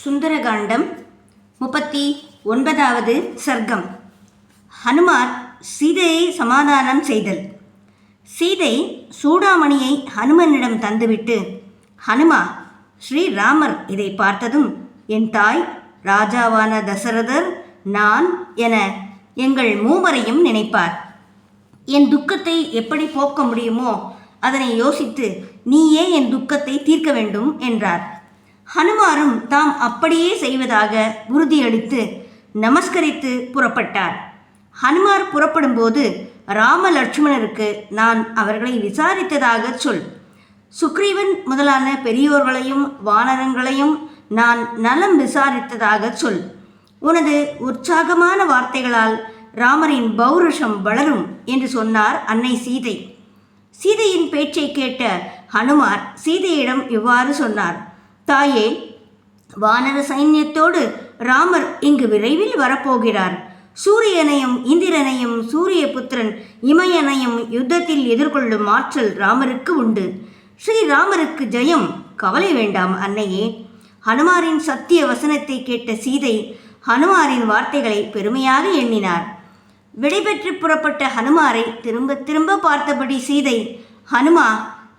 சுந்தரகாண்டம் 39வது சர்க்கம். ஹனுமார் சீதையை சமாதானம் செய்தல். சீதை சூடாமணியை ஹனுமனிடம் தந்துவிட்டு, ஹனுமா, ஸ்ரீராமர் இதை பார்த்ததும் என் தாய், ராஜாவான தசரதர், நான் என எங்கள் மூவரையும் நினைப்பார். என் துக்கத்தை எப்படி போக்க முடியுமோ அதனை யோசித்து நீயே என் துக்கத்தை தீர்க்க வேண்டும் என்றார். ஹனுமாரும் தாம் அப்படியே செய்வதாக உறுதியளித்து நமஸ்கரித்து புறப்பட்டார். ஹனுமார் புறப்படும்போது ராம லட்சுமணருக்கு நான் அவர்களை விசாரித்ததாக சொல். சுக்ரீவன் முதலான பெரியோர்களையும் வானரங்களையும் நான் நலம் விசாரித்ததாக சொல். உனது உற்சாகமான வார்த்தைகளால் ராமரின் பௌருஷம் வளரும் என்று சொன்னார் அன்னை சீதை. சீதையின் பேச்சை கேட்ட ஹனுமார் சீதையிடம் இவ்வாறு சொன்னார். தாயே, வானர சைன்யத்தோடு ராமர் இங்கு விரைவில் வரப்போகிறார். சூரியனையும் இந்திரனையும் சூரிய புத்திரன் இமயனையும் யுத்தத்தில் எதிர்கொள்ளும் ஆற்றல் ராமருக்கு உண்டு. ஸ்ரீராமருக்கு ஜெயம், கவலை வேண்டாம் அன்னையே. ஹனுமாரின் சத்திய வசனத்தை கேட்ட சீதை ஹனுமாரின் வார்த்தைகளை பெருமையாக எண்ணினார். விடைபெற்று புறப்பட்ட ஹனுமாரை திரும்ப திரும்ப பார்த்தபடி சீதை, ஹனுமா,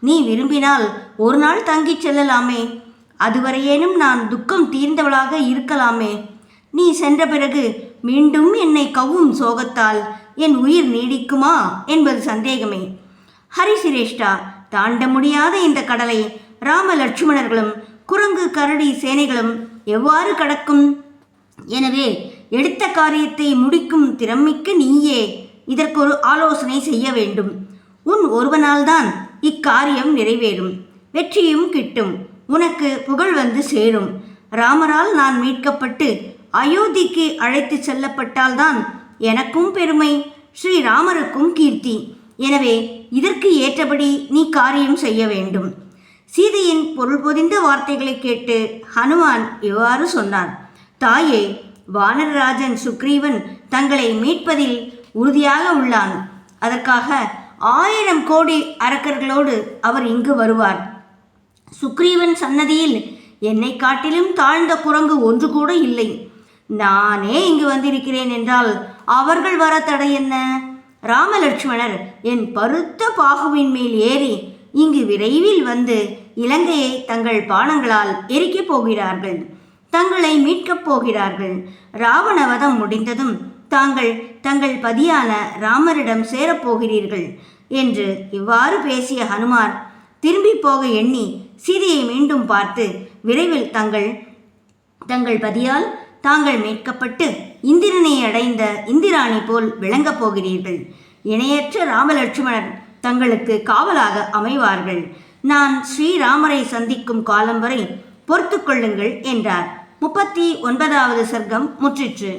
நீ விரும்பினால் ஒரு நாள் தங்கிச் செல்லலாமே. அதுவரையேனும் நான் துக்கம் தீர்ந்தவளாக இருக்கலாமே. நீ சென்ற பிறகு மீண்டும் என்னை கவ்வும் சோகத்தால் என் உயிர் நீடிக்குமா என்பது சந்தேகமே. ஹரிசிரேஷ்டா, தாண்ட முடியாத இந்த கடலை ராம லட்சுமணர்களும் குரங்கு கரடி சேனைகளும் எவ்வாறு கடக்கும்? எனவே எடுத்த காரியத்தை முடிக்கும் திறமிக்க நீயே இதற்கு ஒரு ஆலோசனை செய்ய வேண்டும். உன் ஒருவனால்தான் இக்காரியம் நிறைவேறும், வெற்றியும் கிட்டும், உனக்கு புகழ் வந்து சேரும். ராமரால் நான் மீட்கப்பட்டு அயோத்திக்கு அழைத்து செல்லப்பட்டால்தான் எனக்கும் பெருமை, ஸ்ரீராமருக்கும் கீர்த்தி. எனவே இதற்கு ஏற்றபடி நீ காரியம் செய்ய வேண்டும். சீதையின் பொருள் பொதிந்த வார்த்தைகளை கேட்டு ஹனுமான் இவ்வாறு சொன்னார். தாயே, வானரராஜன் சுக்ரீவன் தங்களை மீட்பதில் உறுதியாக உள்ளான். அதற்காக 1000 கோடி அரக்கர்களோடு அவர் இங்கு வருவார். சுக்ரீவன் சன்னதியில் என்னை காட்டிலும் தாழ்ந்த குரங்கு ஒன்று கூட இல்லை. நானே இங்கு வந்திருக்கிறேன் என்றால் அவர்கள் வர தடை என்ன? ராமலட்சுமணர் என் பருத்த பாகுவின் மேல் ஏறி இங்கு விரைவில் வந்து இலங்கையை தங்கள் பாணங்களால் எரிக்கப் போகிறார்கள். தங்களை மீட்கப் போகிறார்கள். ராவணவதம் முடிந்ததும் தாங்கள் தங்கள் பதியான ராமரிடம் சேரப்போகிறீர்கள் என்று இவ்வாறு பேசிய ஹனுமார் திரும்பி போக எண்ணி சீதையை மீண்டும் பார்த்து, விரைவில் தங்கள் பதியால் தாங்கள் மீட்கப்பட்டு இந்திரனை அடைந்த இந்திராணி போல் விளங்கப் போகிறீர்கள். இணையற்ற ராமலட்சுமணர் தங்களுக்கு காவலாக அமைவார்கள். நான் ஸ்ரீராமரை சந்திக்கும் காலம் வரை பொறுத்து கொள்ளுங்கள் என்றார். 39வது சர்க்கம் முற்றிற்று.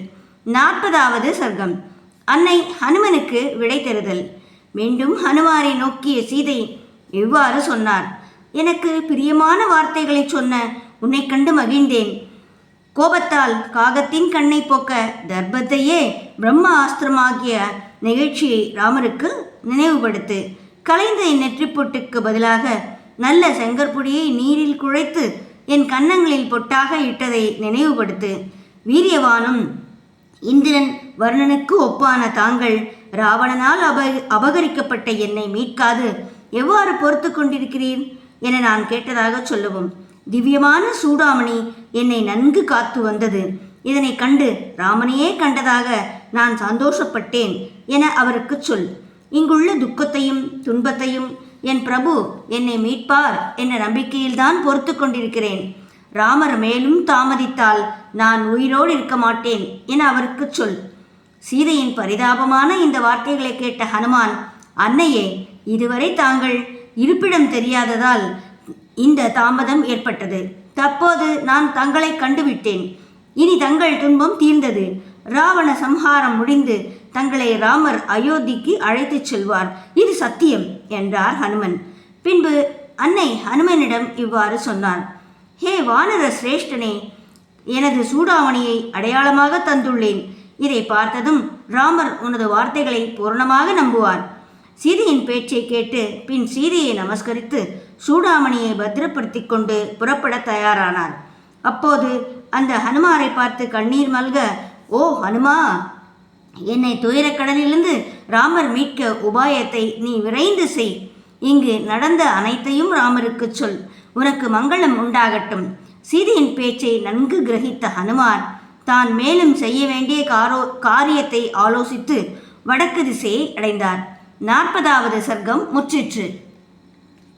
40வது சர்க்கம். அன்னை ஹனுமனுக்கு விடை தருதல். மீண்டும் ஹனுமாரை நோக்கிய சீதை இவ்வாறு சொன்னார். எனக்கு பிரியமான வார்த்தைகளை சொன்ன உன்னை கண்டு மகிழ்ந்தேன். கோபத்தால் காகத்தின் கண்ணை போக்க தர்பத்தையே பிரம்ம ஆஸ்திரமாகிய நிகழ்ச்சியை ராமருக்கு நினைவுபடுத்து. கலைந்த என் நெற்றிப்பொட்டுக்கு பதிலாக நல்ல செங்கற்பொடியை நீரில் குழைத்து என் கன்னங்களில் பொட்டாக இட்டதை நினைவுபடுத்து. வீரியவானும் இந்திரன் வர்ணனுக்கு ஒப்பான தாங்கள் ராவணனால் அபகரிக்கப்பட்ட என்னை மீட்காது எவ்வாறு பொறுத்து கொண்டிருக்கிறீர் என நான் கேட்டதாக சொல்லவும். திவ்யமான சூடாமணி என்னை நன்கு காத்து வந்தது. இதனை கண்டு ராமனையே கண்டதாக நான் சந்தோஷப்பட்டேன் என அவருக்கு சொல். இங்குள்ள துக்கத்தையும் துன்பத்தையும் என் பிரபு என்னை மீட்பார் என்ற நம்பிக்கையில்தான் பொறுத்து கொண்டிருக்கிறேன். ராமர் மேலும் தாமதித்தால் நான் உயிரோடு இருக்க மாட்டேன் என அவருக்கு சொல். சீதையின் பரிதாபமான இந்த வார்த்தைகளை கேட்ட ஹனுமான், அன்னையே, இதுவரை தாங்கள் இருப்பிடம் தெரியாததால் இந்த தாமதம் ஏற்பட்டது. தற்போது நான் தங்களை கண்டுவிட்டேன். இனி தங்கள் துன்பம் தீர்ந்தது. ராவண சம்ஹாரம் முடிந்து தங்களை ராமர் அயோத்திக்கு அழைத்துச் செல்வார். இது சத்தியம் என்றார் ஹனுமன். பின்பு அன்னை ஹனுமனிடம் இவ்வாறு சொன்னார். ஹே வானர சிரேஷ்டனே, எனது சூடாமணியை அடையாளமாக தந்துள்ளேன். இதை பார்த்ததும் ராமர் உனது வார்த்தைகளை பூரணமாக நம்புவார். சீதையின் பேச்சை கேட்டு பின் சீதையை நமஸ்கரித்து சூடாமணியை பத்திரப்படுத்தி கொண்டு புறப்பட தயாரானார். அப்போது அந்த ஹனுமாரை பார்த்து கண்ணீர் மல்க, ஓ ஹனுமா, என்னை துயரக்கடலிலிருந்து ராமர் மீட்க உபாயத்தை நீ விரைந்து செய். இங்கு நடந்த அனைத்தையும் ராமருக்கு சொல். உனக்கு மங்களம் உண்டாகட்டும். சீதையின் பேச்சை நன்கு கிரகித்த ஹனுமார் தான் மேலும் செய்ய வேண்டிய காரியத்தை ஆலோசித்து வடக்கு திசையை அடைந்தார். 40வது சர்க்கம் முற்றிற்று.